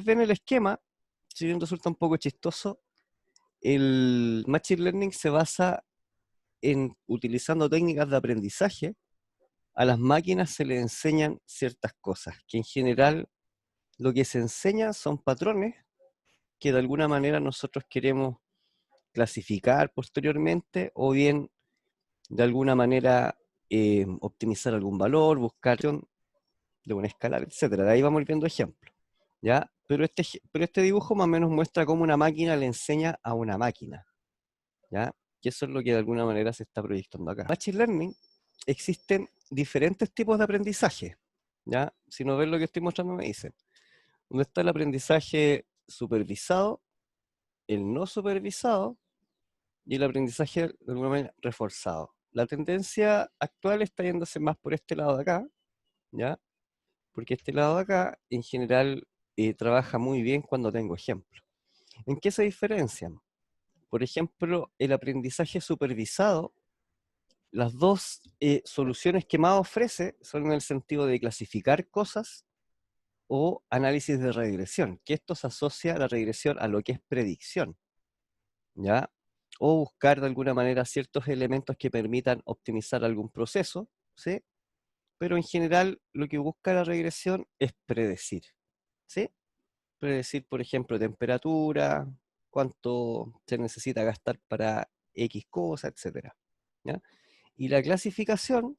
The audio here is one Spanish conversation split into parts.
ven el esquema, si bien resulta un poco chistoso, el Machine Learning se basa en utilizando técnicas de aprendizaje. A las máquinas se les enseñan ciertas cosas, que en general lo que se enseña son patrones que de alguna manera nosotros queremos clasificar posteriormente o bien de alguna manera optimizar algún valor, buscar de una escalar, etcétera. De ahí vamos viendo ejemplos, ¿ya? Pero este dibujo más o menos muestra cómo una máquina le enseña a una máquina, ¿ya? Y eso es lo que de alguna manera se está proyectando acá. Machine Learning, existen diferentes tipos de aprendizaje, ¿ya? Si no ven lo que estoy mostrando me dicen. ¿Dónde está el aprendizaje supervisado, el no supervisado y el aprendizaje de alguna manera reforzado? La tendencia actual está yéndose más por este lado de acá, ¿ya? Porque este lado de acá, en general, trabaja muy bien cuando tengo ejemplos. ¿En qué se diferencian? Por ejemplo, el aprendizaje supervisado, las dos soluciones que más ofrece son en el sentido de clasificar cosas o análisis de regresión, que esto se asocia a la regresión a lo que es predicción, ¿ya? O buscar de alguna manera ciertos elementos que permitan optimizar algún proceso, ¿sí? Pero en general lo que busca la regresión es predecir, ¿sí? Predecir, por ejemplo, temperatura, cuánto se necesita gastar para X cosa, etcétera, ¿ya? Y la clasificación,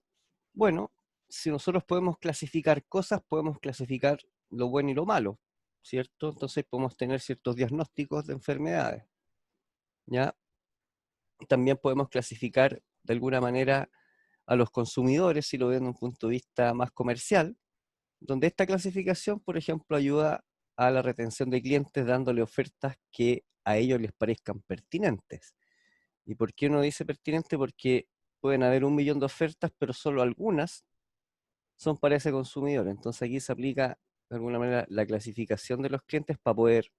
bueno, si nosotros podemos clasificar cosas, podemos clasificar lo bueno y lo malo, ¿cierto? Entonces podemos tener ciertos diagnósticos de enfermedades, ¿ya? También podemos clasificar de alguna manera a los consumidores, si lo ven desde un punto de vista más comercial, donde esta clasificación, por ejemplo, ayuda a la retención de clientes dándole ofertas que a ellos les parezcan pertinentes. ¿Y por qué uno dice pertinente? Porque pueden haber 1 millón de ofertas, pero solo algunas son para ese consumidor. Entonces aquí se aplica de alguna manera la clasificación de los clientes para poder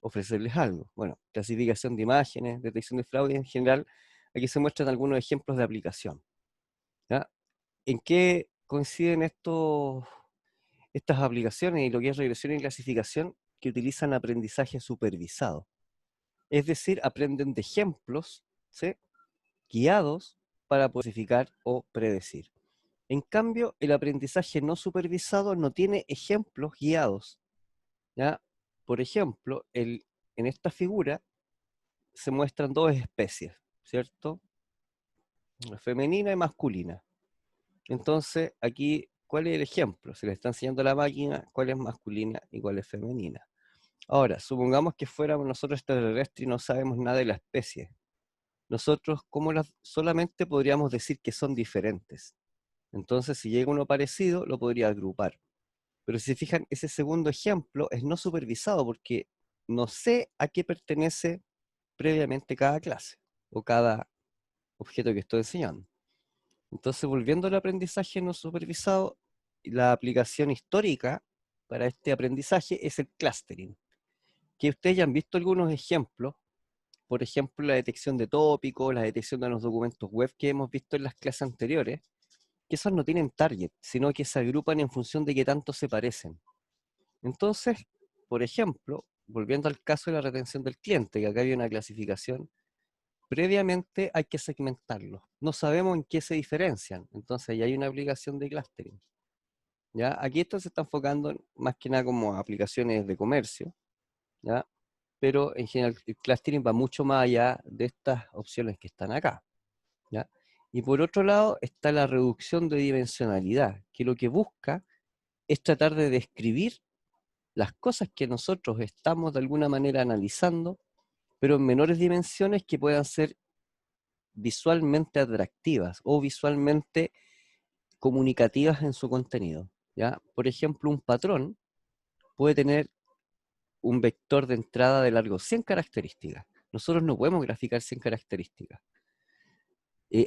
ofrecerles algo. Bueno, clasificación de imágenes, detección de fraude en general. Aquí se muestran algunos ejemplos de aplicación, ¿ya? ¿En qué coinciden estas aplicaciones y lo que es regresión y clasificación? Que utilizan aprendizaje supervisado. Es decir, aprenden de ejemplos, ¿sí?, guiados para clasificar o predecir. En cambio, el aprendizaje no supervisado no tiene ejemplos guiados, ¿ya? Por ejemplo, en esta figura se muestran dos especies, ¿cierto? Femenina y masculina. Entonces, aquí, ¿cuál es el ejemplo? Se le está enseñando a la máquina cuál es masculina y cuál es femenina. Ahora, supongamos que fuéramos nosotros extraterrestres y no sabemos nada de la especie. Nosotros, solamente podríamos decir que son diferentes. Entonces, si llega uno parecido, lo podría agrupar. Pero si se fijan, ese segundo ejemplo es no supervisado porque no sé a qué pertenece previamente cada clase o cada objeto que estoy enseñando. Entonces, volviendo al aprendizaje no supervisado, la aplicación histórica para este aprendizaje es el clustering, que ustedes ya han visto algunos ejemplos, por ejemplo, la detección de tópicos, la detección de los documentos web que hemos visto en las clases anteriores, que esos no tienen target, sino que se agrupan en función de qué tanto se parecen. Entonces, por ejemplo, volviendo al caso de la retención del cliente, que acá hay una clasificación, previamente hay que segmentarlos. No sabemos en qué se diferencian, entonces ya hay una aplicación de clustering, ¿ya? Aquí esto se está enfocando más que nada como aplicaciones de comercio, ¿ya? Pero en general el clustering va mucho más allá de estas opciones que están acá, ¿ya? Y por otro lado está la reducción de dimensionalidad, que lo que busca es tratar de describir las cosas que nosotros estamos de alguna manera analizando, pero en menores dimensiones que puedan ser visualmente atractivas o visualmente comunicativas en su contenido, ¿ya? Por ejemplo, un patrón puede tener un vector de entrada de largo 100 características. Nosotros no podemos graficar 100 características.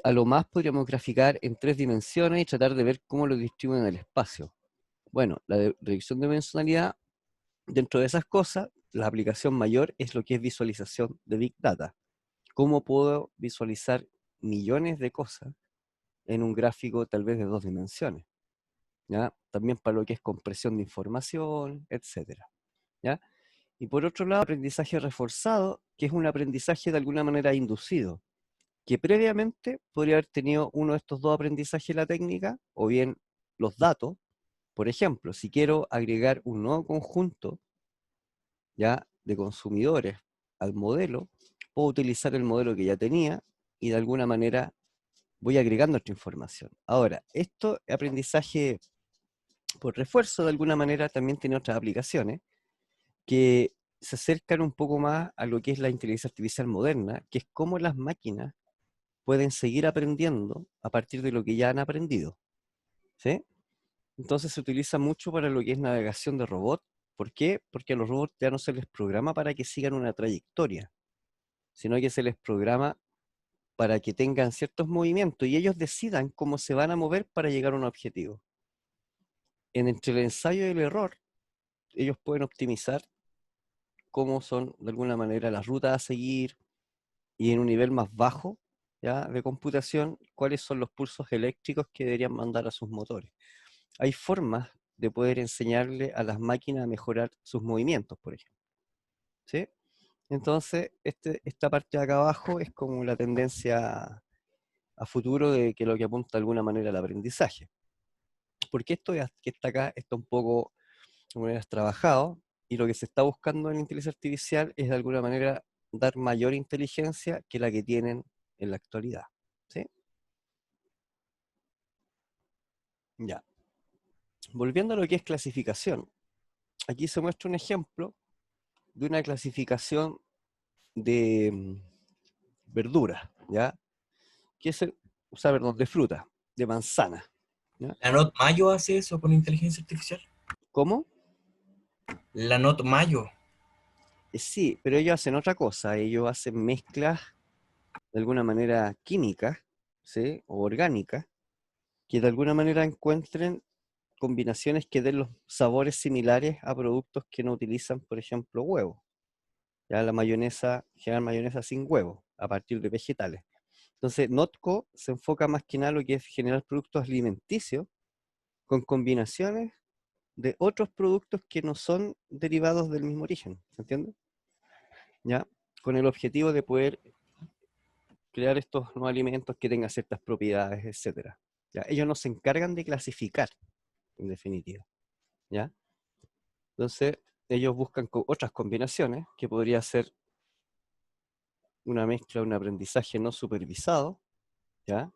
A lo más podríamos graficar en 3 dimensiones y tratar de ver cómo lo distribuyen en el espacio. Bueno, la reducción de dimensionalidad, dentro de esas cosas, la aplicación mayor es lo que es visualización de Big Data. ¿Cómo puedo visualizar millones de cosas en un gráfico tal vez de 2 dimensiones? ¿Ya? También para lo que es compresión de información, etcétera. ¿ya? Y por otro lado, aprendizaje reforzado, que es un aprendizaje de alguna manera inducido, que previamente podría haber tenido uno de estos dos aprendizajes en la técnica, o bien los datos. Por ejemplo, si quiero agregar un nuevo conjunto, ya, de consumidores al modelo, puedo utilizar el modelo que ya tenía y de alguna manera voy agregando esta información. Ahora, esto aprendizaje por refuerzo de alguna manera también tiene otras aplicaciones que se acercan un poco más a lo que es la inteligencia artificial moderna, que es cómo las máquinas pueden seguir aprendiendo a partir de lo que ya han aprendido, ¿sí? Entonces se utiliza mucho para lo que es navegación de robots. ¿Por qué? Porque a los robots ya no se les programa para que sigan una trayectoria, sino que se les programa para que tengan ciertos movimientos y ellos decidan cómo se van a mover para llegar a un objetivo. Entre el ensayo y el error, ellos pueden optimizar cómo son de alguna manera las rutas a seguir y en un nivel más bajo, ¿ya?, de computación, cuáles son los pulsos eléctricos que deberían mandar a sus motores. Hay formas de poder enseñarle a las máquinas a mejorar sus movimientos, por ejemplo, ¿sí? Entonces, esta parte de acá abajo es como la tendencia a futuro de que lo que apunta de alguna manera al aprendizaje. Porque esto que está acá está un poco, como has trabajado, y lo que se está buscando en la inteligencia artificial es de alguna manera dar mayor inteligencia que la que tienen en la actualidad, ¿sí? Ya. Volviendo a lo que es clasificación, aquí se muestra un ejemplo de una clasificación de verduras, ¿ya? Que es o sea, perdón, de fruta, de manzana, ¿ya? ¿La Not Mayo hace eso con inteligencia artificial? ¿Cómo? La Not Mayo. Sí, pero ellos hacen otra cosa, ellos hacen mezclas de alguna manera químicas, ¿sí?, o orgánicas, que de alguna manera encuentren combinaciones que den los sabores similares a productos que no utilizan, por ejemplo, huevo. Ya la mayonesa, generan mayonesa sin huevo, a partir de vegetales. Entonces, Notco se enfoca más que nada en lo que es generar productos alimenticios con combinaciones de otros productos que no son derivados del mismo origen, ¿se entiende? ¿Ya? Con el objetivo de poder crear estos nuevos alimentos que tengan ciertas propiedades, etcétera. ¿Ya? Ellos no se encargan de clasificar, en definitiva, ¿ya? Entonces, ellos buscan otras combinaciones, que podría ser una mezcla, un aprendizaje no supervisado, ¿ya?,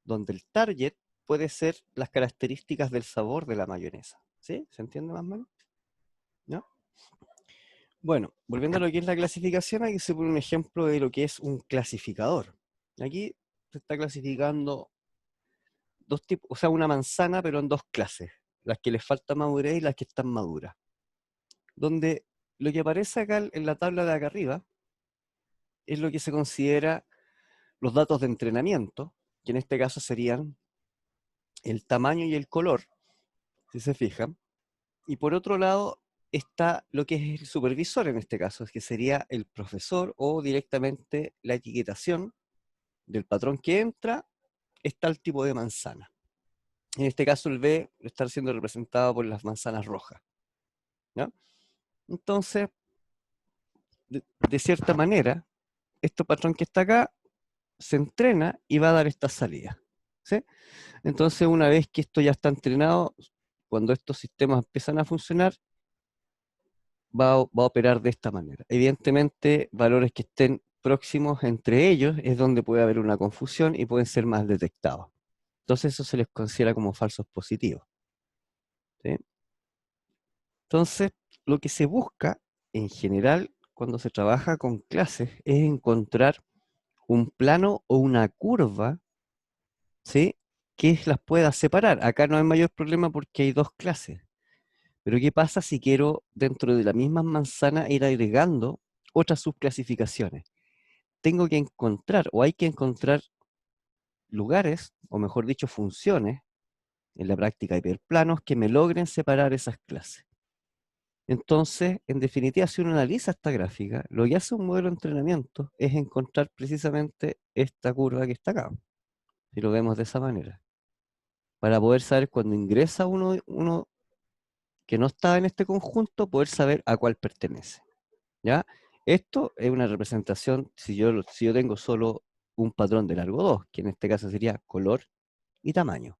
donde el target puede ser las características del sabor de la mayonesa. ¿Sí? ¿Se entiende más o menos? ¿Ya? Bueno, volviendo a lo que es la clasificación, aquí se pone un ejemplo de lo que es un clasificador. Aquí se está clasificando dos tipos, o sea, una manzana, pero en dos clases, las que les falta madurez y las que están maduras. Donde lo que aparece acá en la tabla de acá arriba es lo que se considera los datos de entrenamiento, que en este caso serían el tamaño y el color, si se fijan. Y por otro lado está lo que es el supervisor en este caso, que sería el profesor o directamente la etiquetación del patrón que entra, está el tipo de manzana. En este caso el B está siendo representado por las manzanas rojas, ¿no? Entonces, de cierta manera, este patrón que está acá se entrena y va a dar esta salida, ¿sí? Entonces, una vez que esto ya está entrenado, cuando estos sistemas empiezan a funcionar, va a operar de esta manera. Evidentemente, valores que estén próximos entre ellos es donde puede haber una confusión y pueden ser más detectados. Entonces, eso se les considera como falsos positivos, ¿sí? Entonces, lo que se busca en general cuando se trabaja con clases es encontrar un plano o una curva, ¿sí?, que las pueda separar. Acá no hay mayor problema porque hay dos clases. Pero ¿qué pasa si quiero dentro de la misma manzana ir agregando otras subclasificaciones? Tengo que encontrar o hay que encontrar lugares, o mejor dicho, funciones en la práctica hiperplanos que me logren separar esas clases. Entonces, en definitiva, si uno analiza esta gráfica, lo que hace un modelo de entrenamiento es encontrar precisamente esta curva que está acá, si lo vemos de esa manera, para poder saber cuando ingresa uno que no está en este conjunto, poder saber a cuál pertenece. ¿Ya? Esto es una representación, si yo tengo solo un patrón de largo 2, que en este caso sería color y tamaño.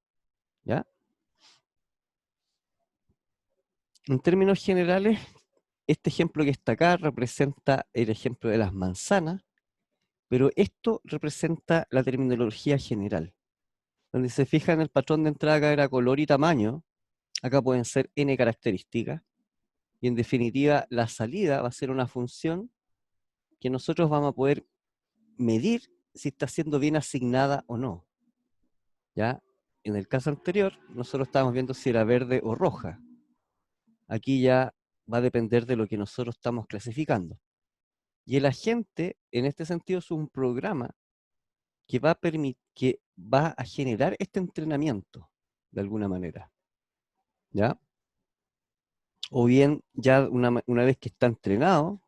¿Ya? En términos generales, este ejemplo que está acá representa el ejemplo de las manzanas, pero esto representa la terminología general. Donde se fija en el patrón de entrada acá era color y tamaño, acá pueden ser n características, y en definitiva la salida va a ser una función que nosotros vamos a poder medir si está siendo bien asignada o no. ¿Ya? En el caso anterior, nosotros estábamos viendo si era verde o roja. Aquí ya va a depender de lo que nosotros estamos clasificando. Y el agente, en este sentido, es un programa que va a generar este entrenamiento, de alguna manera. ¿Ya? O bien, ya una vez que está entrenado,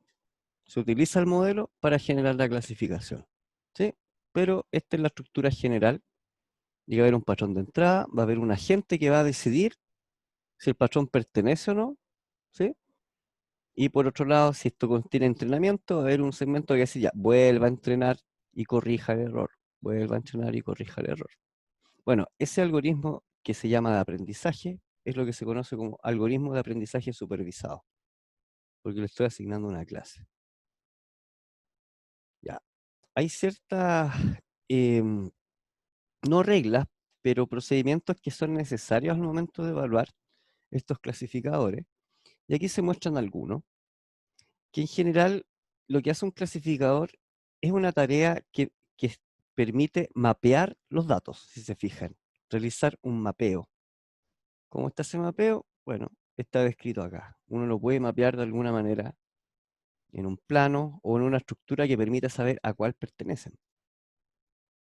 se utiliza el modelo para generar la clasificación. ¿Sí? Pero esta es la estructura general. Y va a haber un patrón de entrada, va a haber un agente que va a decidir si el patrón pertenece o no, ¿sí? Y por otro lado, si esto contiene entrenamiento, va a haber un segmento que dice ya, vuelva a entrenar y corrija el error, vuelva a entrenar y corrija el error. Bueno, ese algoritmo que se llama de aprendizaje es lo que se conoce como algoritmo de aprendizaje supervisado, porque le estoy asignando una clase. Ya, hay ciertas, no reglas, pero procedimientos que son necesarios al momento de evaluar estos clasificadores. Y aquí se muestran algunos, que en general lo que hace un clasificador es una tarea que permite mapear los datos, si se fijan, realizar un mapeo. ¿Cómo está ese mapeo? Bueno, está descrito acá. Uno lo puede mapear de alguna manera en un plano o en una estructura que permita saber a cuál pertenecen.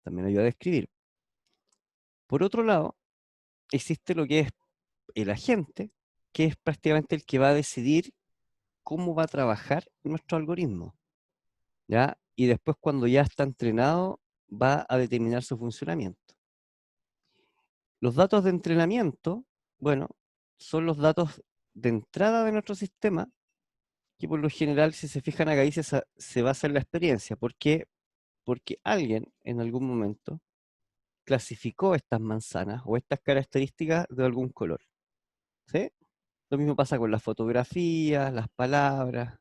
También ayuda a describir. Por otro lado, existe lo que es el agente, que es prácticamente el que va a decidir cómo va a trabajar nuestro algoritmo, ¿ya? Y después cuando ya está entrenado, va a determinar su funcionamiento. Los datos de entrenamiento, bueno, son los datos de entrada de nuestro sistema, que por lo general, si se fijan acá, dice, se basa en la experiencia. ¿Por qué? Porque alguien en algún momento clasificó estas manzanas o estas características de algún color. ¿Sí? Lo mismo pasa con las fotografías, las palabras,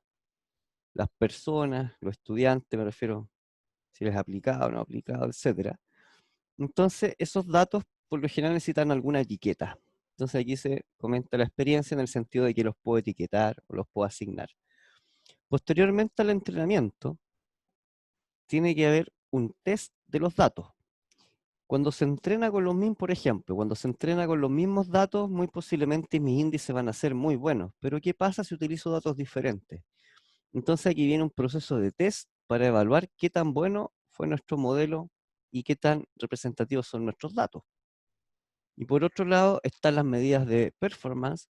las personas, los estudiantes, me refiero si les ha aplicado o no aplicado, etcétera. Entonces, esos datos por lo general necesitan alguna etiqueta. Entonces aquí se comenta la experiencia en el sentido de que los puedo etiquetar o los puedo asignar. Posteriormente al entrenamiento, tiene que haber un test de los datos. Cuando se entrena con los mismos, por ejemplo, cuando se entrena con los mismos datos, muy posiblemente mis índices van a ser muy buenos. Pero ¿qué pasa si utilizo datos diferentes? Entonces aquí viene un proceso de test para evaluar qué tan bueno fue nuestro modelo y qué tan representativos son nuestros datos. Y por otro lado están las medidas de performance,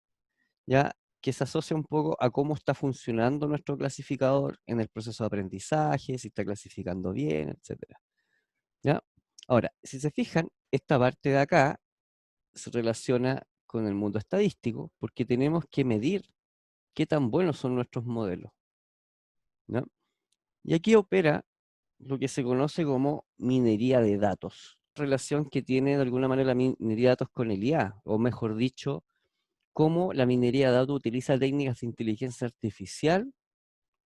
ya que se asocia un poco a cómo está funcionando nuestro clasificador en el proceso de aprendizaje, si está clasificando bien, etcétera. ¿Ya? Ahora, si se fijan, esta parte de acá se relaciona con el mundo estadístico porque tenemos que medir qué tan buenos son nuestros modelos. ¿Ya? Y aquí opera lo que se conoce como minería de datos, relación que tiene de alguna manera la minería de datos con el IA, o mejor dicho, cómo la minería de datos utiliza técnicas de inteligencia artificial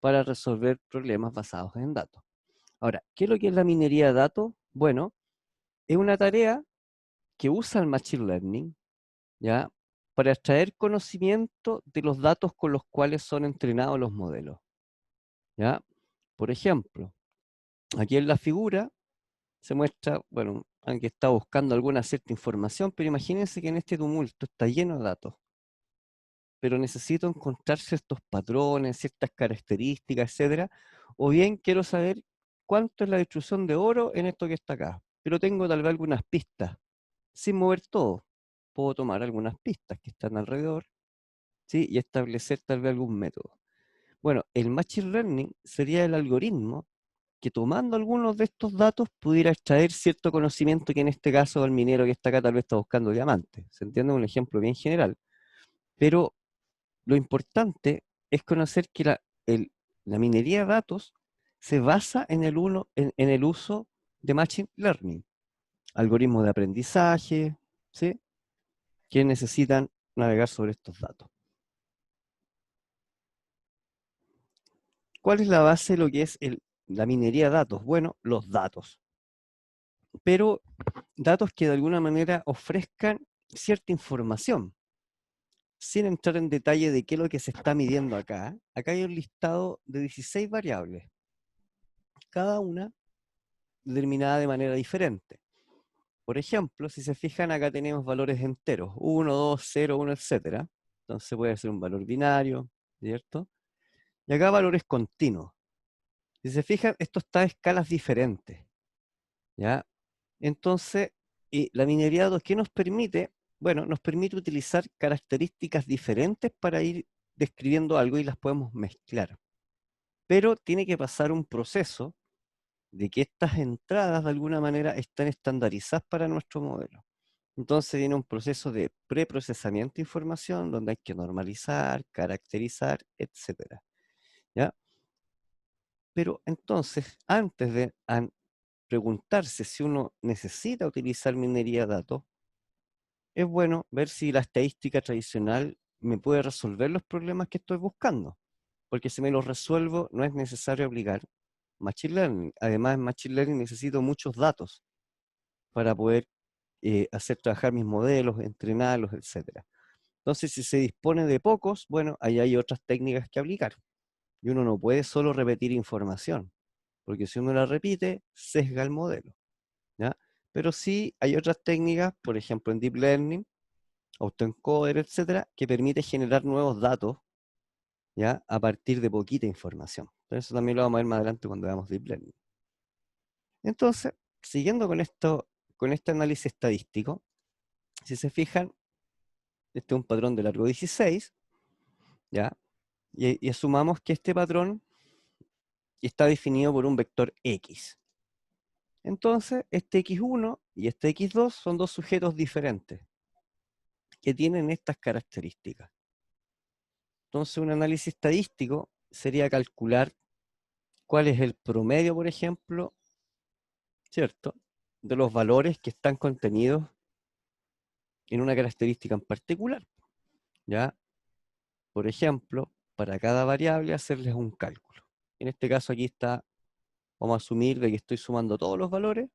para resolver problemas basados en datos. Ahora, ¿qué es lo que es la minería de datos? Bueno, es una tarea que usa el Machine Learning, ¿ya? Para extraer conocimiento de los datos con los cuales son entrenados los modelos, ¿ya? Por ejemplo, aquí en la figura se muestra, bueno, alguien que está buscando alguna cierta información, pero imagínense que en este tumulto está lleno de datos, pero necesito encontrar ciertos patrones, ciertas características, etcétera, o bien quiero saber cuánto es la distribución de oro en esto que está acá, pero tengo tal vez algunas pistas, sin mover todo, puedo tomar algunas pistas que están alrededor, ¿sí? Y establecer tal vez algún método. Bueno, el Machine Learning sería el algoritmo que tomando algunos de estos datos pudiera extraer cierto conocimiento que en este caso el minero que está acá tal vez está buscando diamantes. ¿Se entiende? Un ejemplo bien general. Pero lo importante es conocer que la minería de datos se basa en el uso de Machine Learning, algoritmos de aprendizaje, ¿sí? Que necesitan navegar sobre estos datos. ¿Cuál es la base de lo que es la minería de datos? Bueno, los datos. Pero datos que de alguna manera ofrezcan cierta información, sin entrar en detalle de qué es lo que se está midiendo acá. Acá hay un listado de 16 variables, cada una determinada de manera diferente. Por ejemplo, si se fijan, acá tenemos valores enteros, 1, 2, 0, 1, etcétera. Entonces puede ser un valor binario, ¿cierto? Y acá valores continuos. Si se fijan, esto está a escalas diferentes, ¿ya? Entonces, y la minería de datos, ¿qué nos permite? Bueno, nos permite utilizar características diferentes para ir describiendo algo y las podemos mezclar. Pero tiene que pasar un proceso de que estas entradas de alguna manera están estandarizadas para nuestro modelo. Entonces viene un proceso de preprocesamiento de información donde hay que normalizar, caracterizar, etcétera, ¿ya? Pero entonces, antes de preguntarse si uno necesita utilizar minería de datos, es bueno ver si la estadística tradicional me puede resolver los problemas que estoy buscando. Porque si me los resuelvo, no es necesario aplicar Machine Learning. Además, en Machine Learning necesito muchos datos para poder hacer trabajar mis modelos, entrenarlos, etcétera. Entonces, si se dispone de pocos, bueno, ahí hay otras técnicas que aplicar. Y uno no puede solo repetir información, porque si uno la repite, sesga el modelo, ¿ya? Pero sí hay otras técnicas, por ejemplo en Deep Learning, autoencoder, etcétera, que permite generar nuevos datos, ¿ya? A partir de poquita información. Pero eso también lo vamos a ver más adelante cuando veamos Deep Learning. Entonces, siguiendo con este análisis estadístico, si se fijan, este es un patrón de largo 16, ¿ya? Y asumamos que este patrón está definido por un vector X. Entonces, este X1 y este X2 son dos sujetos diferentes que tienen estas características. Entonces, un análisis estadístico sería calcular cuál es el promedio, por ejemplo, ¿cierto? De los valores que están contenidos en una característica en particular, ¿ya? Por ejemplo, para cada variable hacerles un cálculo. En este caso aquí está, vamos a asumir de que estoy sumando todos los valores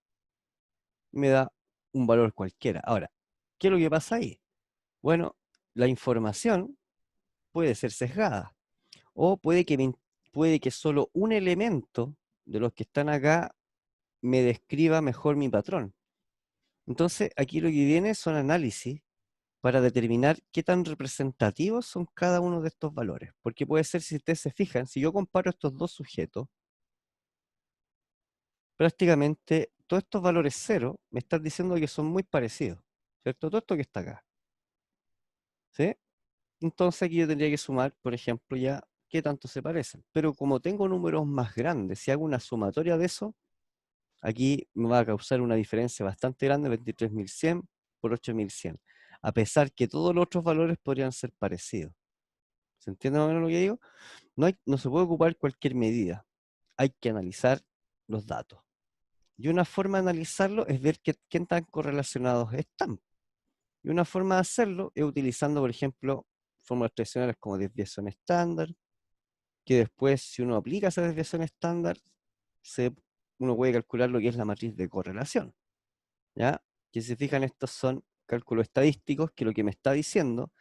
y me da un valor cualquiera. Ahora, ¿qué es lo que pasa ahí? Bueno, la información puede ser sesgada o puede que solo un elemento de los que están acá me describa mejor mi patrón. Entonces, aquí lo que viene son análisis para determinar qué tan representativos son cada uno de estos valores. Porque puede ser, si ustedes se fijan, si yo comparo estos dos sujetos, prácticamente todos estos valores cero me están diciendo que son muy parecidos, ¿cierto? Todo esto que está acá, ¿sí? Entonces aquí yo tendría que sumar, por ejemplo, ya qué tanto se parecen. Pero como tengo números más grandes, si hago una sumatoria de eso, aquí me va a causar una diferencia bastante grande, 23.100 por 8.100, a pesar que todos los otros valores podrían ser parecidos. ¿Se entiende más o menos lo que digo? No se puede ocupar cualquier medida, hay que analizar los datos. Y una forma de analizarlo es ver qué tan correlacionados están. Y una forma de hacerlo es utilizando, por ejemplo, fórmulas tradicionales como desviación estándar, que después, si uno aplica esa desviación estándar, uno puede calcular lo que es la matriz de correlación, ¿ya? Que si se fijan, estos son cálculos estadísticos que lo que me está diciendo,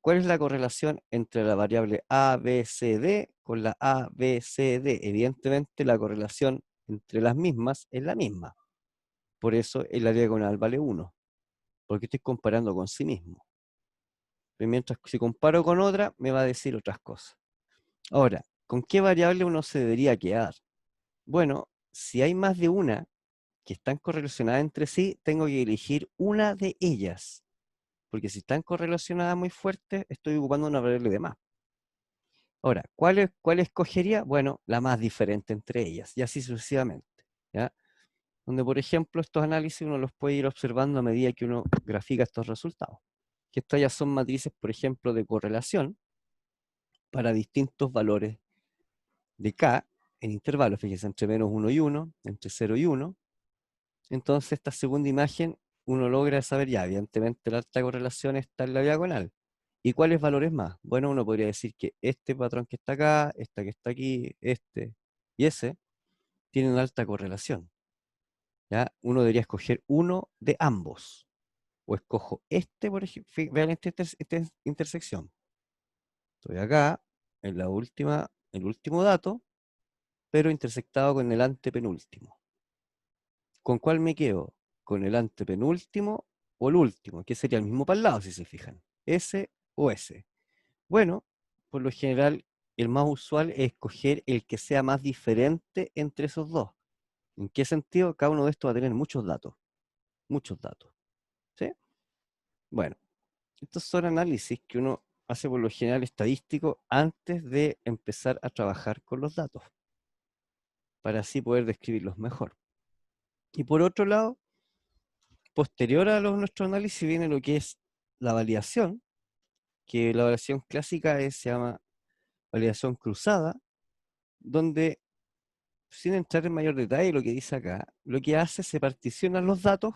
¿cuál es la correlación entre la variable A, B, C, D con la A, B, C, D? Evidentemente la correlación entre las mismas es la misma. Por eso la diagonal vale 1, porque estoy comparando con sí mismo. Pero mientras si comparo con otra, me va a decir otras cosas. Ahora, ¿con qué variable uno se debería quedar? Bueno, si hay más de una que están correlacionadas entre sí, tengo que elegir una de ellas. Porque si están correlacionadas muy fuertes, estoy ocupando una variable de más. Ahora, ¿cuál escogería? Bueno, la más diferente entre ellas, y así sucesivamente, ¿ya? Donde, por ejemplo, estos análisis uno los puede ir observando a medida que uno grafica estos resultados. Que estas ya son matrices, por ejemplo, de correlación, para distintos valores de K en intervalos, fíjense, entre -1 y 1, entre 0 y 1. Entonces, esta segunda imagen, uno logra saber ya, evidentemente la alta correlación está en la diagonal. ¿Y cuáles valores más? Bueno, uno podría decir que este patrón que está acá, esta que está aquí, este y ese, tienen una alta correlación. ¿Ya? Uno debería escoger uno de ambos. O escojo este, por ejemplo, vean esta intersección. Estoy acá, en la última, el último dato, pero intersectado con el antepenúltimo. ¿Con cuál me quedo? ¿Con el antepenúltimo o el último? Que sería el mismo para el lado, si se fijan. Ese o ese. Bueno, por lo general, el más usual es escoger el que sea más diferente entre esos dos. ¿En qué sentido? Cada uno de estos va a tener muchos datos. Muchos datos. ¿Sí? Bueno, estos son análisis que uno hace por lo general estadístico antes de empezar a trabajar con los datos, para así poder describirlos mejor. Y por otro lado, posterior a nuestro análisis viene lo que es la validación, que la validación clásica se llama validación cruzada, donde, sin entrar en mayor detalle lo que dice acá, lo que hace es se particionan los datos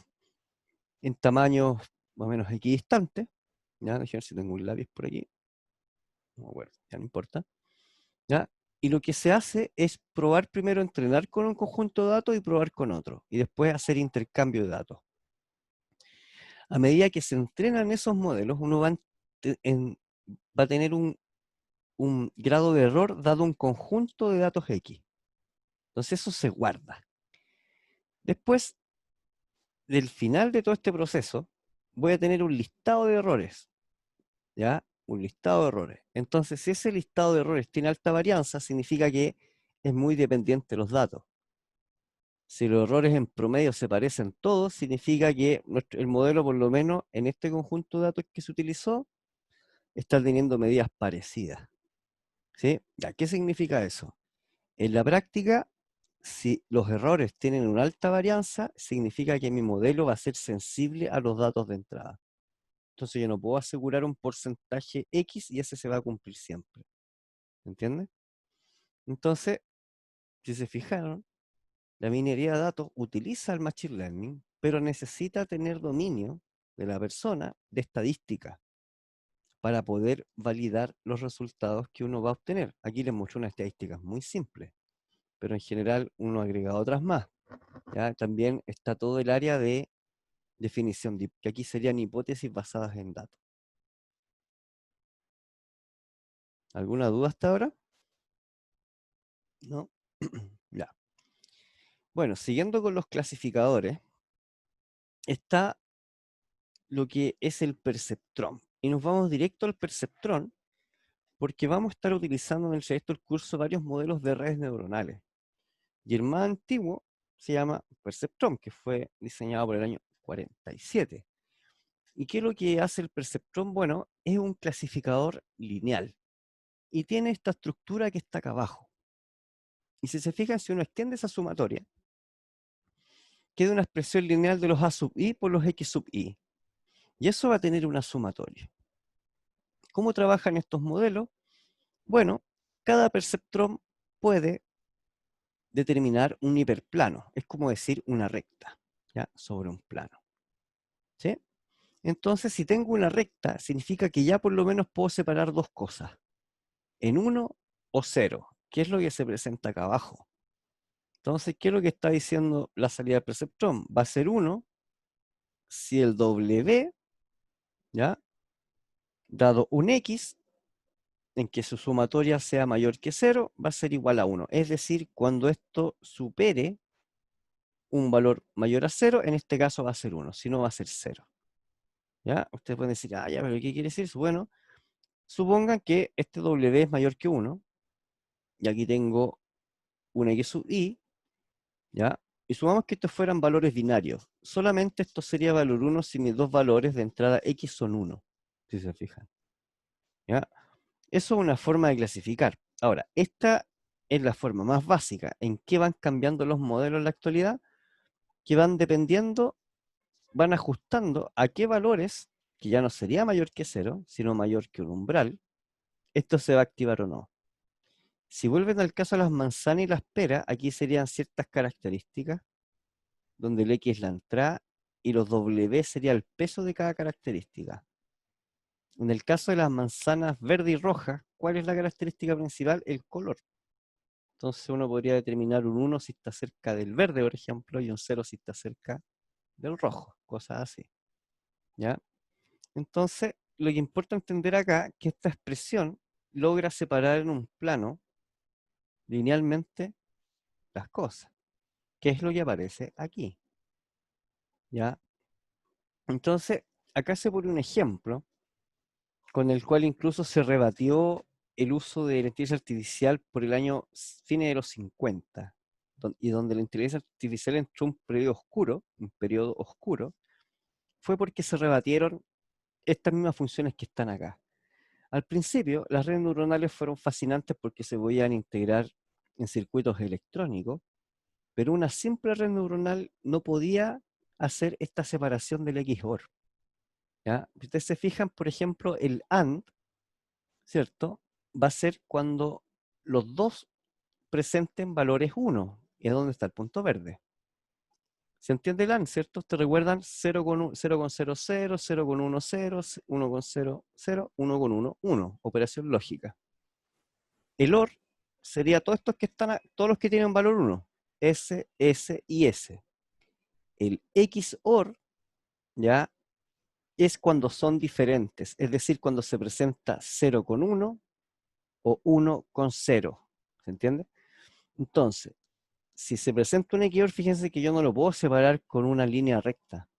en tamaños más o menos equidistantes. Ya, déjame ver si tengo un lápiz por aquí. No me acuerdo, ya no importa. ¿Ya? Y lo que se hace es probar primero, entrenar con un conjunto de datos y probar con otro. Y después hacer intercambio de datos. A medida que se entrenan esos modelos, uno va a tener un grado de error dado un conjunto de datos X. Entonces eso se guarda. Después del final de todo este proceso, voy a tener un listado de errores. ¿Ya? Un listado de errores. Entonces, si ese listado de errores tiene alta varianza, significa que es muy dependiente de los datos. Si los errores en promedio se parecen todos, significa que el modelo, por lo menos en este conjunto de datos que se utilizó, está teniendo medidas parecidas. ¿Sí? ¿Ya? ¿Qué significa eso? En la práctica, si los errores tienen una alta varianza, significa que mi modelo va a ser sensible a los datos de entrada. Entonces yo no puedo asegurar un porcentaje X y ese se va a cumplir siempre. ¿Entiendes? Entonces, si se fijaron, la minería de datos utiliza el Machine Learning, pero necesita tener dominio de la persona de estadística para poder validar los resultados que uno va a obtener. Aquí les muestro unas estadísticas muy simples, pero en general uno agrega otras más. ¿Ya? También está todo el área de definición, que aquí serían hipótesis basadas en datos. ¿Alguna duda hasta ahora? ¿No? Ya. Bueno, siguiendo con los clasificadores, está lo que es el perceptrón. Y nos vamos directo al perceptrón porque vamos a estar utilizando en el trayecto del curso varios modelos de redes neuronales. Y el más antiguo se llama perceptrón, que fue diseñado por el año 47. ¿Y qué es lo que hace el perceptrón? Bueno, es un clasificador lineal y tiene esta estructura que está acá abajo. Y si se fijan, si uno extiende esa sumatoria, queda una expresión lineal de los A sub i por los X sub i. Y eso va a tener una sumatoria. ¿Cómo trabajan estos modelos? Bueno, cada perceptrón puede determinar un hiperplano. Es como decir una recta, ¿ya? Sobre un plano. ¿Sí? Entonces, si tengo una recta, significa que ya por lo menos puedo separar dos cosas. En 1 o 0. ¿Qué es lo que se presenta acá abajo? Entonces, ¿qué es lo que está diciendo la salida del perceptrón? Va a ser 1 si el W, ¿ya? Dado un X, en que su sumatoria sea mayor que 0, va a ser igual a 1. Es decir, cuando esto supere un valor mayor a 0, en este caso va a ser 1, si no va a ser 0. ¿Ya? Ustedes pueden decir, ah, ya, pero ¿qué quiere decir eso? Bueno, supongan que este W es mayor que 1, y aquí tengo una X sub I, ¿ya? Y supongamos que estos fueran valores binarios. Solamente esto sería valor 1 si mis dos valores de entrada X son 1, si se fijan. ¿Ya? Eso es una forma de clasificar. Ahora, esta es la forma más básica. ¿En qué van cambiando los modelos en la actualidad? Que van dependiendo, van ajustando a qué valores, que ya no sería mayor que 0, sino mayor que un umbral, esto se va a activar o no. Si vuelven al caso de las manzanas y las peras, aquí serían ciertas características, donde el X es la entrada y los W sería el peso de cada característica. En el caso de las manzanas verde y roja, ¿cuál es la característica principal? El color. Entonces uno podría determinar un 1 si está cerca del verde, por ejemplo, y un 0 si está cerca del rojo, cosas así. ¿Ya? Entonces, lo que importa entender acá es que esta expresión logra separar en un plano linealmente las cosas, que es lo que aparece aquí. ¿Ya? Entonces, acá se pone un ejemplo con el cual incluso se rebatió el uso de la inteligencia artificial por el año fines de los 50, y donde la inteligencia artificial entró en un periodo oscuro, fue porque se rebatieron estas mismas funciones que están acá. Al principio, las redes neuronales fueron fascinantes porque se podían integrar en circuitos electrónicos, pero una simple red neuronal no podía hacer esta separación del XOR. ¿Ya? Si ustedes se fijan, por ejemplo, el AND, ¿cierto? Va a ser cuando los dos presenten valores 1, y es donde está el punto verde. ¿Se entiende el AND, cierto? ¿Te recuerdan 0 con 0, 0, 0 con 1, 0, 1 con 0, 0, 1 con 1, 1, operación lógica. El OR sería todos estos que están, todos los que tienen valor 1, S, S y S. El XOR, ya, es cuando son diferentes, es decir, cuando se presenta 0 con 1 o 1 con 0. ¿Se entiende? Entonces, si se presenta un XOR, fíjense que yo no lo puedo separar con una línea recta.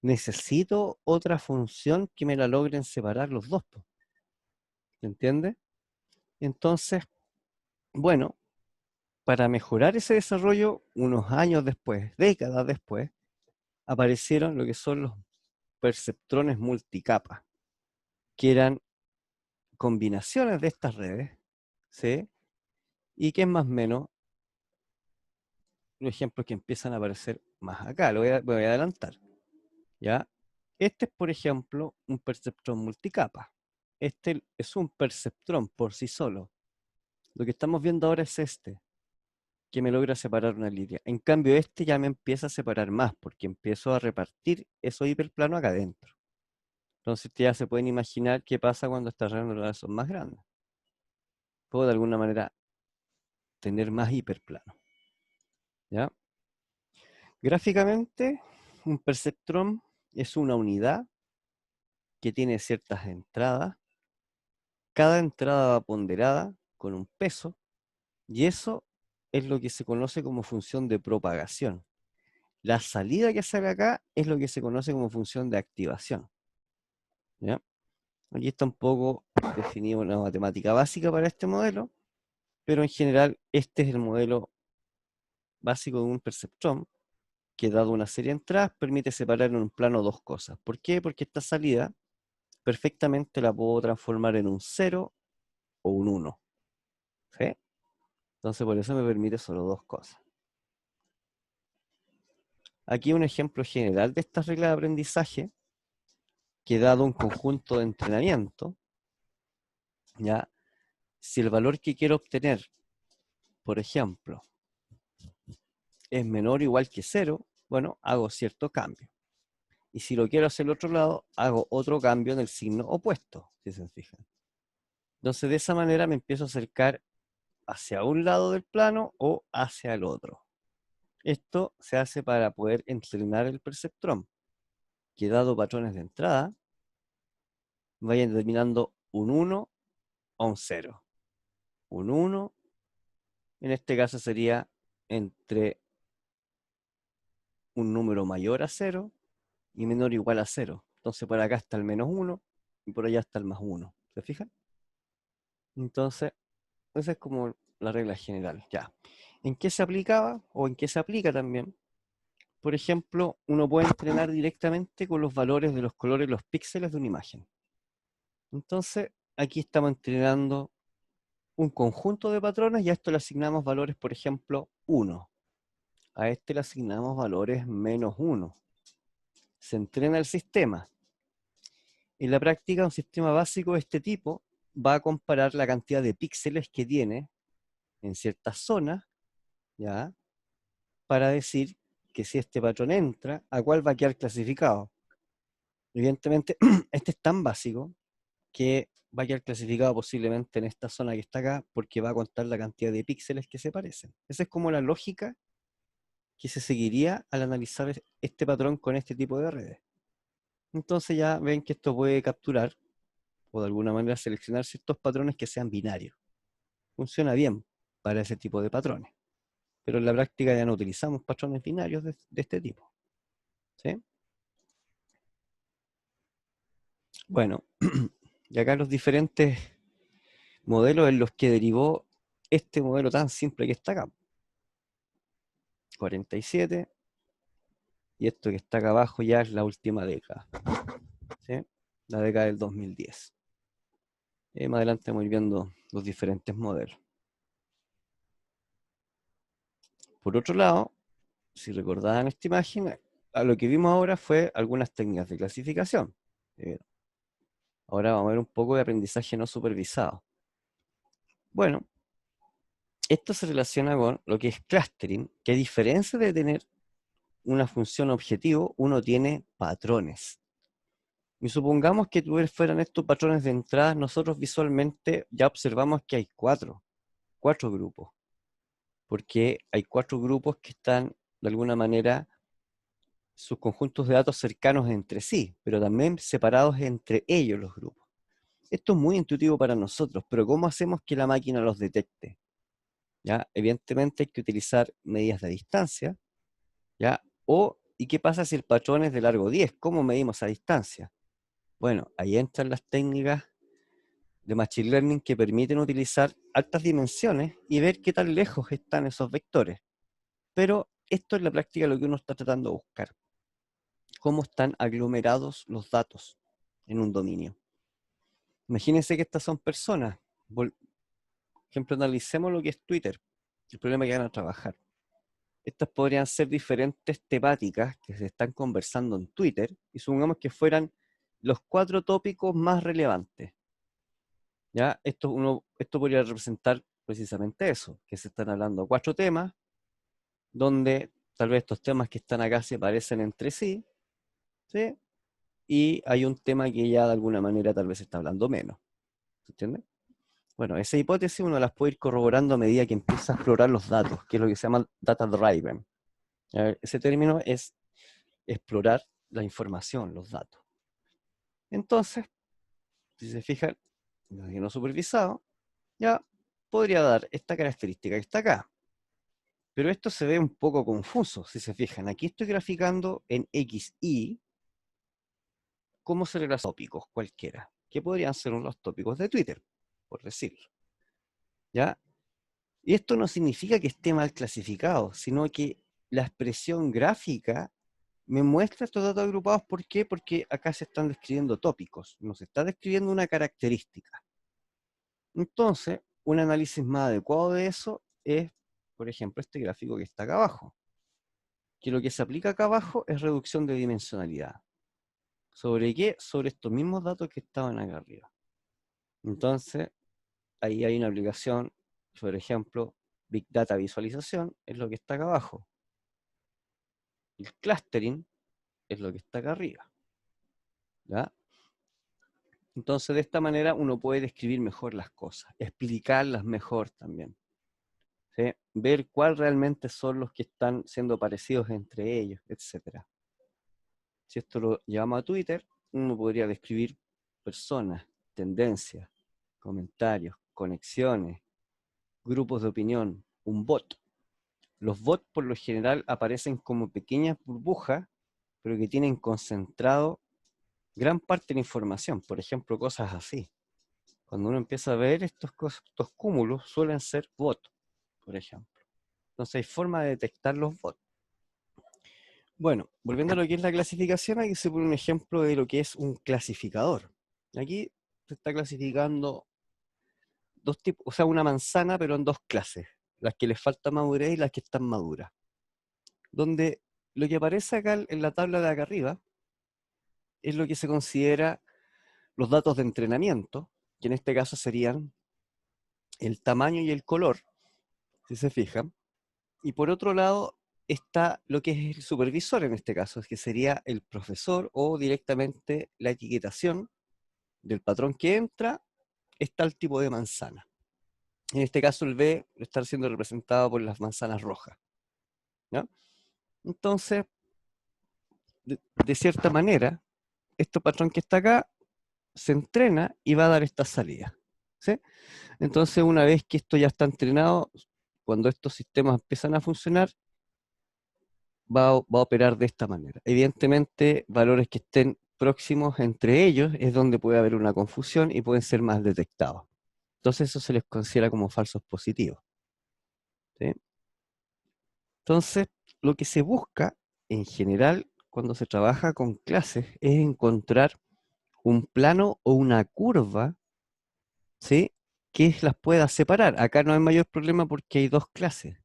Necesito otra función que me la logren separar los dos. ¿Se entiende? Entonces, bueno, para mejorar ese desarrollo, unos años después, décadas después, aparecieron lo que son los perceptrones multicapa, que eran combinaciones de estas redes, ¿sí? Y que es más o menos los ejemplos que empiezan a aparecer más acá. Voy a adelantar, ¿ya? Este es, por ejemplo, un perceptrón multicapa. Este es un perceptrón por sí solo. Lo que estamos viendo ahora es este, que me logra separar una línea. En cambio, este ya me empieza a separar más, porque empiezo a repartir esos hiperplanos acá adentro. Entonces ya se pueden imaginar qué pasa cuando estas redes neuronales son más grandes. Puedo de alguna manera tener más hiperplanos. ¿Ya? Gráficamente, un perceptrón es una unidad que tiene ciertas entradas. Cada entrada va ponderada con un peso, y eso es lo que se conoce como función de propagación. La salida que sale acá es lo que se conoce como función de activación. ¿Ya? Aquí está un poco definida una matemática básica para este modelo, pero en general este es el modelo básico de un perceptrón, que dado una serie de entradas permite separar en un plano dos cosas. ¿Por qué? Porque esta salida perfectamente la puedo transformar en un 0 o un 1. ¿Sí? Entonces por eso me permite solo dos cosas. Aquí un ejemplo general de esta regla de aprendizaje, que dado un conjunto de entrenamiento, ¿ya? Si el valor que quiero obtener, por ejemplo, es menor o igual que 0, bueno, hago cierto cambio. Y si lo quiero hacia el otro lado, hago otro cambio en el signo opuesto, si se fijan. Entonces de esa manera me empiezo a acercar hacia un lado del plano o hacia el otro. Esto se hace para poder entrenar el perceptrón, que dado patrones de entrada, vayan determinando un 1 o un 0. Un 1, en este caso sería entre un número mayor a 0 y menor o igual a 0. Entonces por acá está el menos 1 y por allá está el más 1. ¿Se fijan? Entonces, esa es como la regla general. Ya. ¿En qué se aplicaba o en qué se aplica también? Por ejemplo, uno puede entrenar directamente con los valores de los colores, los píxeles de una imagen. Entonces, aquí estamos entrenando un conjunto de patrones y a esto le asignamos valores, por ejemplo, 1. A este le asignamos valores menos 1. Se entrena el sistema. En la práctica, un sistema básico de este tipo va a comparar la cantidad de píxeles que tiene en ciertas zonas, ¿ya? Para decir que si este patrón entra, ¿a cuál va a quedar clasificado? Evidentemente, este es tan básico que va a quedar clasificado posiblemente en esta zona que está acá, porque va a contar la cantidad de píxeles que se parecen. Esa es como la lógica que se seguiría al analizar este patrón con este tipo de redes. Entonces ya ven que esto puede capturar, o de alguna manera seleccionar ciertos patrones que sean binarios. Funciona bien para ese tipo de patrones. Pero en la práctica ya no utilizamos patrones binarios de este tipo. ¿Sí? Bueno, y acá los diferentes modelos en los que derivó este modelo tan simple que está acá. 47, y esto que está acá abajo ya es la última década. ¿Sí? La década del 2010. Más adelante vamos a ir viendo los diferentes modelos. Por otro lado, si recordaban esta imagen, a lo que vimos ahora fue algunas técnicas de clasificación. Ahora vamos a ver un poco de aprendizaje no supervisado. Bueno, esto se relaciona con lo que es clustering, que a diferencia de tener una función objetivo, uno tiene patrones. Y supongamos que fueran estos patrones de entrada, nosotros visualmente ya observamos que hay cuatro grupos, porque hay 4 grupos que están de alguna manera sus conjuntos de datos cercanos entre sí, pero también separados entre ellos los grupos. Esto es muy intuitivo para nosotros, pero ¿cómo hacemos que la máquina los detecte? ¿Ya? Evidentemente hay que utilizar medidas de distancia, ¿ya? ¿Y qué pasa si el patrón es de largo 10? ¿Cómo medimos a distancia? Bueno, ahí entran las técnicas de Machine Learning que permiten utilizar altas dimensiones y ver qué tan lejos están esos vectores. Pero esto es la práctica lo que uno está tratando de buscar. Cómo están aglomerados los datos en un dominio. Imagínense que estas son personas. Por ejemplo, analicemos lo que es Twitter, el problema que van a trabajar. Estas podrían ser diferentes temáticas que se están conversando en Twitter, y supongamos que fueran los 4 tópicos más relevantes. ¿Ya? Esto podría representar precisamente eso, que se están hablando 4 temas, donde tal vez estos temas que están acá se parecen entre sí, ¿sí? Y hay un tema que ya de alguna manera tal vez se está hablando menos. ¿Se entiende? Bueno, esa hipótesis uno las puede ir corroborando a medida que empieza a explorar los datos, que es lo que se llama data driven. Ese término es explorar la información, los datos. Entonces, si se fijan, el no supervisado ya podría dar esta característica que está acá. Pero esto se ve un poco confuso, si se fijan. Aquí estoy graficando en XY cómo se relacionan tópicos cualquiera, que podrían ser los tópicos de Twitter, por decirlo. ¿Ya? Y esto no significa que esté mal clasificado, sino que la expresión gráfica me muestra estos datos agrupados. ¿Por qué? Porque acá se están describiendo tópicos, no se está describiendo una característica. Entonces, un análisis más adecuado de eso es, por ejemplo, este gráfico que está acá abajo. Que lo que se aplica acá abajo es reducción de dimensionalidad. ¿Sobre qué? Sobre estos mismos datos que estaban acá arriba. Entonces, ahí hay una aplicación, por ejemplo, Big Data Visualización, es lo que está acá abajo. El clustering es lo que está acá arriba. ¿Ya? Entonces, de esta manera uno puede describir mejor las cosas, explicarlas mejor también. ¿Sí? Ver cuál realmente son los que están siendo parecidos entre ellos, etc. Si esto lo llevamos a Twitter, uno podría describir personas, tendencias, comentarios, conexiones, grupos de opinión, un bot. Los bots por lo general aparecen como pequeñas burbujas, pero que tienen concentrado gran parte de la información. Por ejemplo, cosas así. Cuando uno empieza a ver estos cúmulos, suelen ser bots, por ejemplo. Entonces hay forma de detectar los bots. Bueno, volviendo a lo que es la clasificación, aquí se pone un ejemplo de lo que es un clasificador. Aquí se está clasificando dos tipos, o sea, una manzana, pero en 2 clases. Las que les falta madurez y las que están maduras. Donde lo que aparece acá en la tabla de acá arriba es lo que se considera los datos de entrenamiento, que en este caso serían el tamaño y el color, si se fijan. Y por otro lado está lo que es el supervisor en este caso, que sería el profesor o directamente la etiquetación del patrón que entra, está el tipo de manzana. En este caso el B está siendo representado por las manzanas rojas, ¿no? Entonces, de cierta manera, este patrón que está acá se entrena y va a dar esta salida, ¿sí? Entonces, una vez que esto ya está entrenado, cuando estos sistemas empiezan a funcionar, va a operar de esta manera. Evidentemente, valores que estén próximos entre ellos es donde puede haber una confusión y pueden ser más detectados. Entonces, eso se les considera como falsos positivos, ¿sí? Entonces, lo que se busca en general cuando se trabaja con clases es encontrar un plano o una curva, ¿sí?, que las pueda separar. Acá no hay mayor problema porque hay dos clases.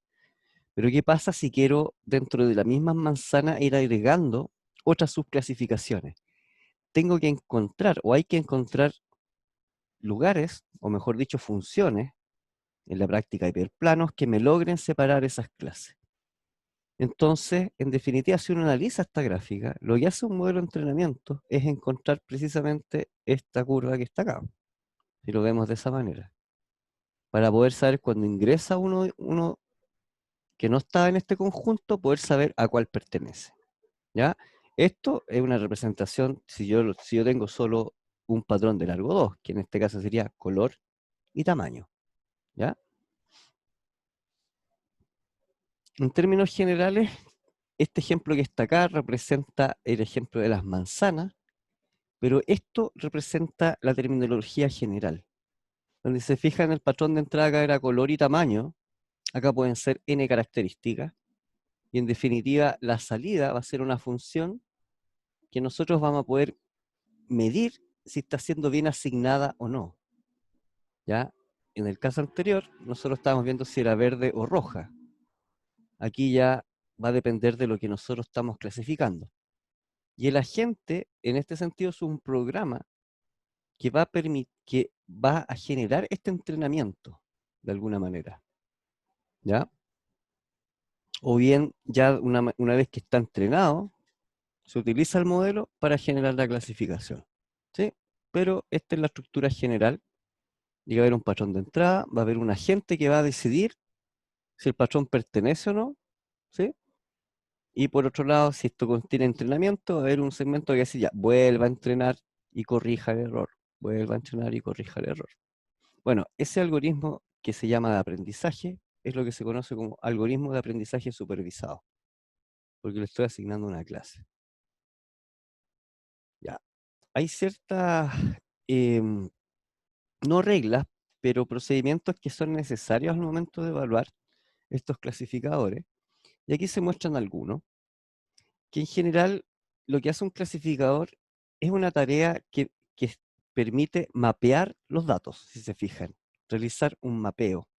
Pero ¿qué pasa si quiero dentro de la misma manzana ir agregando otras subclasificaciones? Tengo que encontrar o hay que encontrar lugares, o mejor dicho, funciones en la práctica hiperplanos que me logren separar esas clases. Entonces, en definitiva, si uno analiza esta gráfica, lo que hace un modelo de entrenamiento es encontrar precisamente esta curva que está acá, si lo vemos de esa manera, para poder saber cuando ingresa uno que no está en este conjunto, poder saber a cuál pertenece, ¿ya? Esto es una representación, si yo tengo solo un patrón de largo 2, que en este caso sería color y tamaño, ¿ya? En términos generales, este ejemplo que está acá representa el ejemplo de las manzanas, pero esto representa la terminología general. Donde se fijan el patrón de entrada acá era color y tamaño, acá pueden ser n características, y en definitiva la salida va a ser una función que nosotros vamos a poder medir si está siendo bien asignada o no. ¿Ya? En el caso anterior, nosotros estábamos viendo si era verde o roja. Aquí ya va a depender de lo que nosotros estamos clasificando. Y el agente, en este sentido, es un programa que va a generar este entrenamiento, de alguna manera. ¿Ya? O bien, ya una vez que está entrenado, se utiliza el modelo para generar la clasificación, ¿sí? Pero esta es la estructura general. Y va a haber un patrón de entrada, va a haber un agente que va a decidir si el patrón pertenece o no, ¿sí? Y por otro lado, si esto contiene entrenamiento, va a haber un segmento que dice ya, vuelva a entrenar y corrija el error, vuelva a entrenar y corrija el error. Bueno, ese algoritmo que se llama de aprendizaje es lo que se conoce como algoritmo de aprendizaje supervisado, porque le estoy asignando una clase. Ya, hay ciertas, em, no reglas, pero procedimientos que son necesarios al momento de evaluar estos clasificadores. Y aquí se muestran algunos, que en general lo que hace un clasificador es una tarea que permite mapear los datos, si se fijan, realizar un mapeo.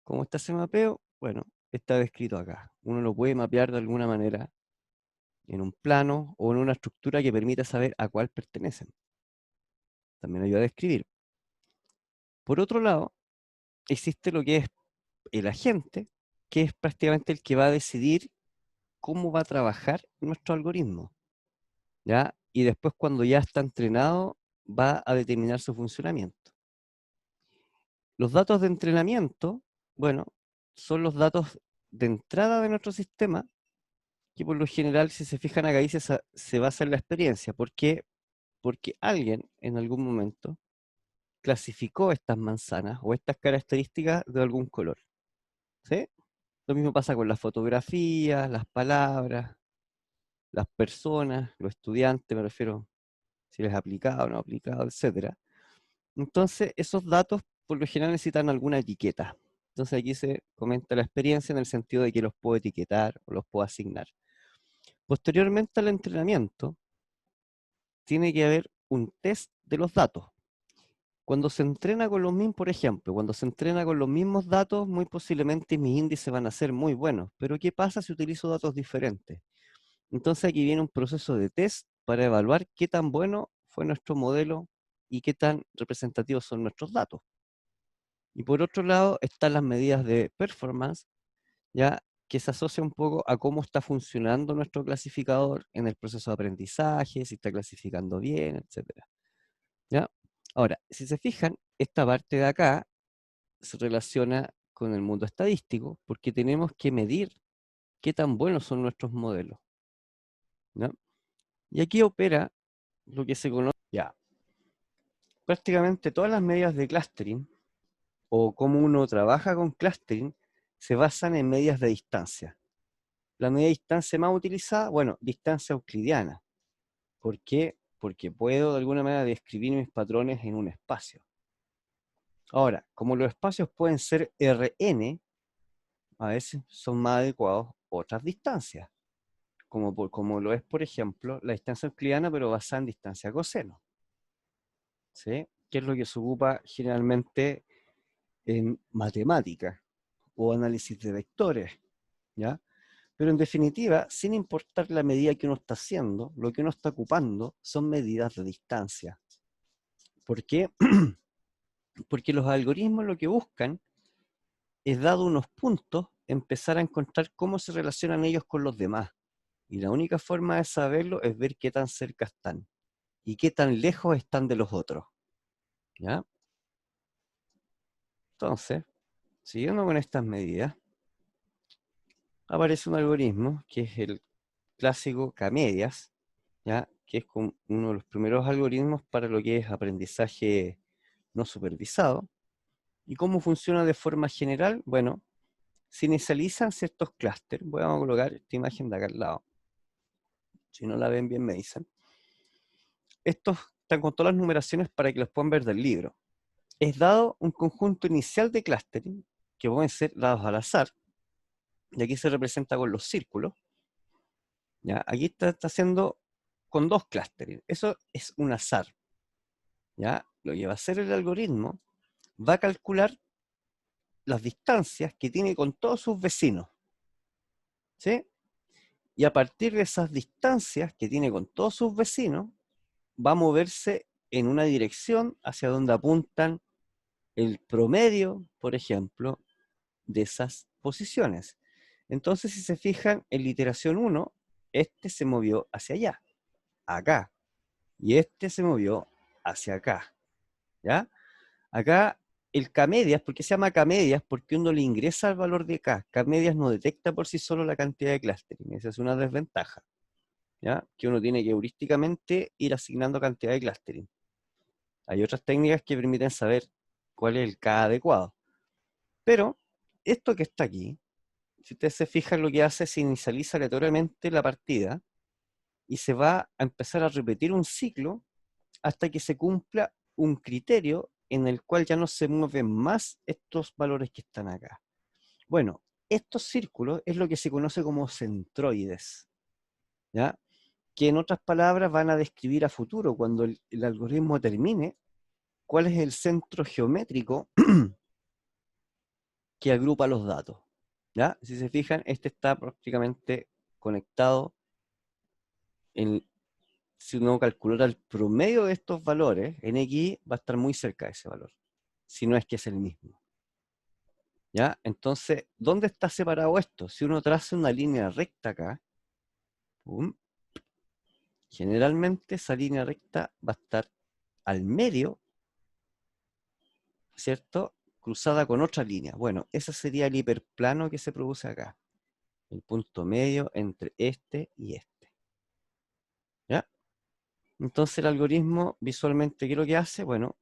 ¿Cómo está ese mapeo? Bueno, está descrito acá. Uno lo puede mapear de alguna manera en un plano o en una estructura que permita saber a cuál pertenecen. También ayuda a describir. Por otro lado, existe lo que es el agente, que es prácticamente el que va a decidir cómo va a trabajar nuestro algoritmo, ¿ya? Y después cuando ya está entrenado, va a determinar su funcionamiento. Los datos de entrenamiento, bueno, son los datos de entrada de nuestro sistema, que por lo general, si se fijan acá, dice, se basa en la experiencia. ¿Por qué? Porque alguien en algún momento clasificó estas manzanas o estas características de algún color, ¿sí? Lo mismo pasa con las fotografías, las palabras, las personas, los estudiantes, me refiero, si les ha aplicado o no aplicado, etcétera. Entonces, esos datos por lo general necesitan alguna etiqueta. Entonces aquí se comenta la experiencia en el sentido de que los puedo etiquetar o los puedo asignar. Posteriormente al entrenamiento, tiene que haber un test de los datos. Cuando se entrena con los mismos, por ejemplo, cuando se entrena con los mismos datos, muy posiblemente mis índices van a ser muy buenos. Pero ¿qué pasa si utilizo datos diferentes? Entonces aquí viene un proceso de test para evaluar qué tan bueno fue nuestro modelo y qué tan representativos son nuestros datos. Y por otro lado están las medidas de performance, ya que se asocia un poco a cómo está funcionando nuestro clasificador en el proceso de aprendizaje, si está clasificando bien, etcétera. ¿Ya? Ahora, si se fijan, esta parte de acá se relaciona con el mundo estadístico porque tenemos que medir qué tan buenos son nuestros modelos. ¿Ya? Y aquí opera lo que se conoce ya. Prácticamente todas las medidas de clustering o cómo uno trabaja con clustering se basan en medidas de distancia. La medida de distancia más utilizada, bueno, distancia euclidiana. ¿Por qué? Porque puedo de alguna manera describir mis patrones en un espacio. Ahora, como los espacios pueden ser Rn, a veces son más adecuados otras distancias, como lo es, por ejemplo, la distancia euclidiana, pero basada en distancia coseno, ¿sí? Que es lo que se ocupa generalmente en matemática o análisis de vectores, ¿ya? Pero en definitiva, sin importar la medida que uno está haciendo, lo que uno está ocupando son medidas de distancia. ¿Por qué? Porque los algoritmos lo que buscan es, dado unos puntos, empezar a encontrar cómo se relacionan ellos con los demás. Y la única forma de saberlo es ver qué tan cerca están y qué tan lejos están de los otros. ¿Ya? Entonces, siguiendo con estas medidas, aparece un algoritmo que es el clásico K-medias, ¿ya? Que es uno de los primeros algoritmos para lo que es aprendizaje no supervisado. ¿Y cómo funciona de forma general? Bueno, se inicializan ciertos clústeres. Voy a colocar esta imagen de acá al lado. Si no la ven bien me dicen. Estos están con todas las numeraciones para que los puedan ver del libro. Es dado un conjunto inicial de clustering, que pueden ser dados al azar, y aquí se representa con los círculos. ¿Ya? Aquí está haciendo con dos clustering. Eso es un azar. ¿Ya? Lo que va a hacer el algoritmo va a calcular las distancias que tiene con todos sus vecinos. ¿Sí? Y a partir de esas distancias que tiene con todos sus vecinos, va a moverse en una dirección hacia donde apuntan el promedio, por ejemplo, de esas posiciones. Entonces, si se fijan, en la iteración 1, este se movió hacia allá, acá, y este se movió hacia acá, ¿ya? Acá el K-medias, ¿por qué se llama K-medias? Porque uno le ingresa el valor de K. K-medias no detecta por sí solo la cantidad de clustering, esa es una desventaja, ¿ya? Que uno tiene que heurísticamente ir asignando cantidad de clustering. Hay otras técnicas que permiten saber cuál es el K adecuado. Pero esto que está aquí, si ustedes se fijan, lo que hace es inicializa aleatoriamente la partida y se va a empezar a repetir un ciclo hasta que se cumpla un criterio en el cual ya no se mueven más estos valores que están acá. Bueno, estos círculos es lo que se conoce como centroides, ¿ya? Que en otras palabras van a describir a futuro, cuando el algoritmo termine, cuál es el centro geométrico que agrupa los datos. ¿Ya? Si se fijan, este está prácticamente conectado si uno calculara el promedio de estos valores, en X va a estar muy cerca de ese valor, si no es que es el mismo. ¿Ya? Entonces, ¿dónde está separado esto? Si uno traza una línea recta acá, ¡pum!, generalmente esa línea recta va a estar al medio, ¿cierto? Cruzada con otra línea. Bueno, ese sería el hiperplano que se produce acá. El punto medio entre este y este. ¿Ya? Entonces el algoritmo visualmente, ¿qué es lo que hace? Bueno,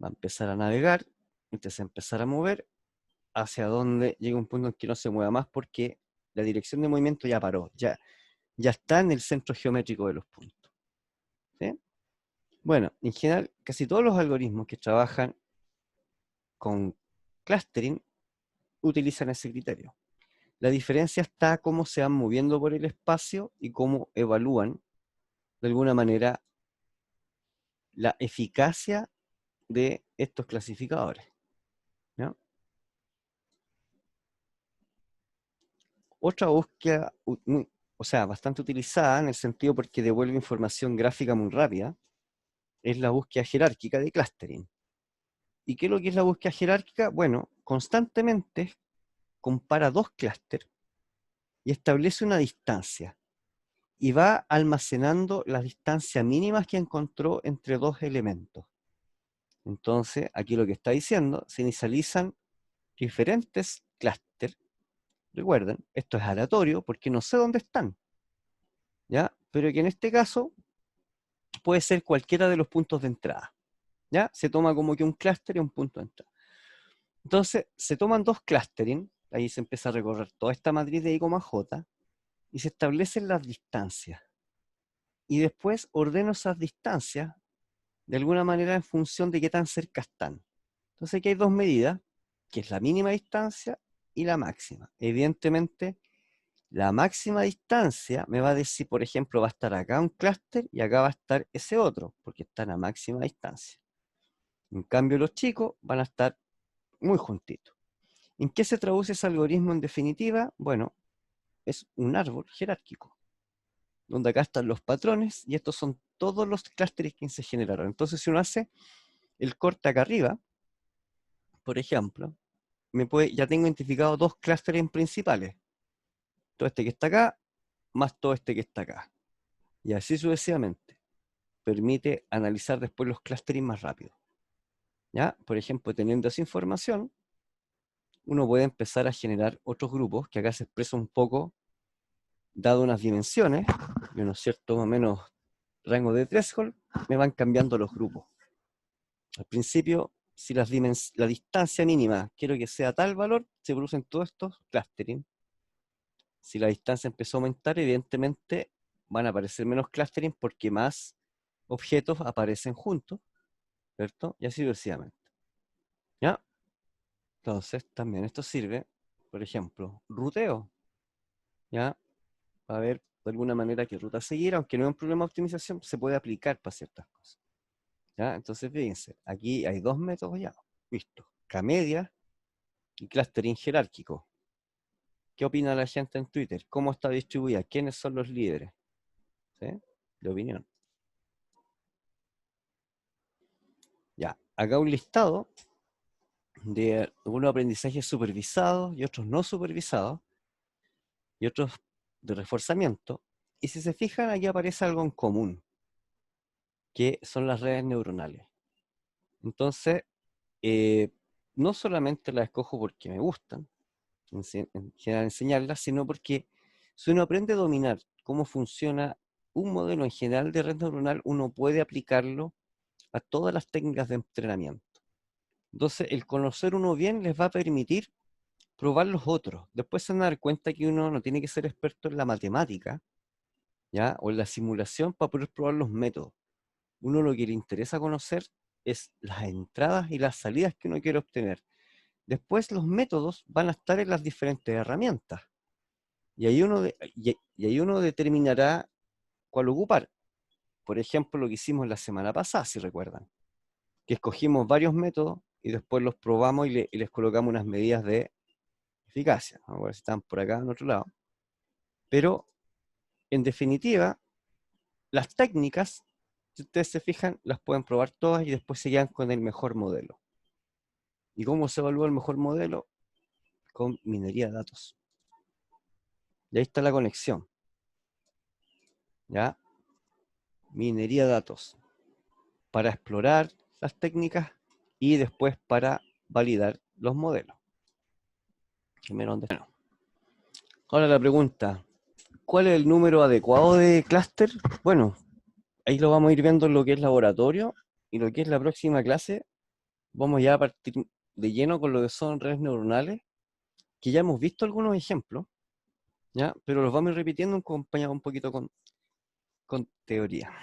va a empezar a navegar, entonces a empezar a mover hacia donde llega un punto en que no se mueva más porque la dirección de movimiento ya paró, ya está en el centro geométrico de los puntos. ¿Sí? Bueno, en general, casi todos los algoritmos que trabajan con clustering utilizan ese criterio. La diferencia está cómo se van moviendo por el espacio y cómo evalúan de alguna manera la eficacia de estos clasificadores, ¿no? Otra búsqueda, o sea, bastante utilizada en el sentido porque devuelve información gráfica muy rápida, es la búsqueda jerárquica de clustering. ¿Y qué es lo que es la búsqueda jerárquica? Bueno, constantemente compara dos clústeres y establece una distancia. Y va almacenando las distancias mínimas que encontró entre dos elementos. Entonces, aquí lo que está diciendo, se inicializan diferentes clústeres. Recuerden, esto es aleatorio porque no sé dónde están, ¿ya? Pero que en este caso puede ser cualquiera de los puntos de entrada, ¿ya? Se toma como que un clúster y un punto de entrada. Entonces, se toman dos clustering, ahí se empieza a recorrer toda esta matriz de I, J, y se establecen las distancias. Y después ordeno esas distancias de alguna manera en función de qué tan cerca están. Entonces aquí hay dos medidas, que es la mínima distancia y la máxima. Evidentemente, la máxima distancia me va a decir, por ejemplo, va a estar acá un clúster y acá va a estar ese otro, porque están a máxima distancia. En cambio, los chicos van a estar muy juntitos. ¿En qué se traduce ese algoritmo en definitiva? Bueno, es un árbol jerárquico, donde acá están los patrones y estos son todos los clústeres que se generaron. Entonces, si uno hace el corte acá arriba, por ejemplo, ya tengo identificado dos clústeres principales. Todo este que está acá, más todo este que está acá. Y así sucesivamente. Permite analizar después los clústeres más rápido. ¿Ya? Por ejemplo, teniendo esa información, uno puede empezar a generar otros grupos, que acá se expresa un poco, dado unas dimensiones, y unos ciertos más o menos rango de threshold, me van cambiando los grupos. Al principio, si la distancia mínima quiero que sea tal valor, se producen todos estos clustering. Si la distancia empezó a aumentar, evidentemente van a aparecer menos clustering porque más objetos aparecen juntos, ¿cierto? Y así sucesivamente. ¿Ya? Entonces, también esto sirve, por ejemplo, ruteo, ¿ya? Para ver de alguna manera qué ruta seguir, aunque no es un problema de optimización, se puede aplicar para ciertas cosas. ¿Ya? Entonces, fíjense, aquí hay dos métodos ya, listo. K-media y clustering jerárquico. ¿Qué opina la gente en Twitter? ¿Cómo está distribuida? ¿Quiénes son los líderes? ¿Sí? De opinión. Ya, acá un listado de algunos aprendizajes supervisados y otros no supervisados y otros de reforzamiento. Y si se fijan, aquí aparece algo en común, que son las redes neuronales. Entonces, no solamente las escojo porque me gustan, en general enseñarlas, sino porque si uno aprende a dominar cómo funciona un modelo en general de red neuronal, uno puede aplicarlo a todas las técnicas de entrenamiento. Entonces, el conocer uno bien les va a permitir probar los otros. Después se van a dar cuenta que uno no tiene que ser experto en la matemática, ¿ya? O en la simulación para poder probar los métodos. Uno lo que le interesa conocer es las entradas y las salidas que uno quiere obtener. Después los métodos van a estar en las diferentes herramientas. Y ahí uno determinará cuál ocupar. Por ejemplo, lo que hicimos la semana pasada, si recuerdan. Que escogimos varios métodos y después los probamos y les colocamos unas medidas de eficacia. Vamos a ver si están por acá en otro lado. Pero, en definitiva, las técnicas, si ustedes se fijan, las pueden probar todas y después se quedan con el mejor modelo. ¿Y cómo se evalúa el mejor modelo? Con minería de datos. Y ahí está la conexión. ¿Ya? Minería de datos. Para explorar las técnicas y después para validar los modelos. Primero, ahora la pregunta, ¿cuál es el número adecuado de clúster? Bueno, ahí lo vamos a ir viendo en lo que es laboratorio y lo que es la próxima clase. Vamos ya a partir de lleno con lo que son redes neuronales, que ya hemos visto algunos ejemplos, ¿ya? Pero los vamos a ir repitiendo acompañado un poquito con teoría.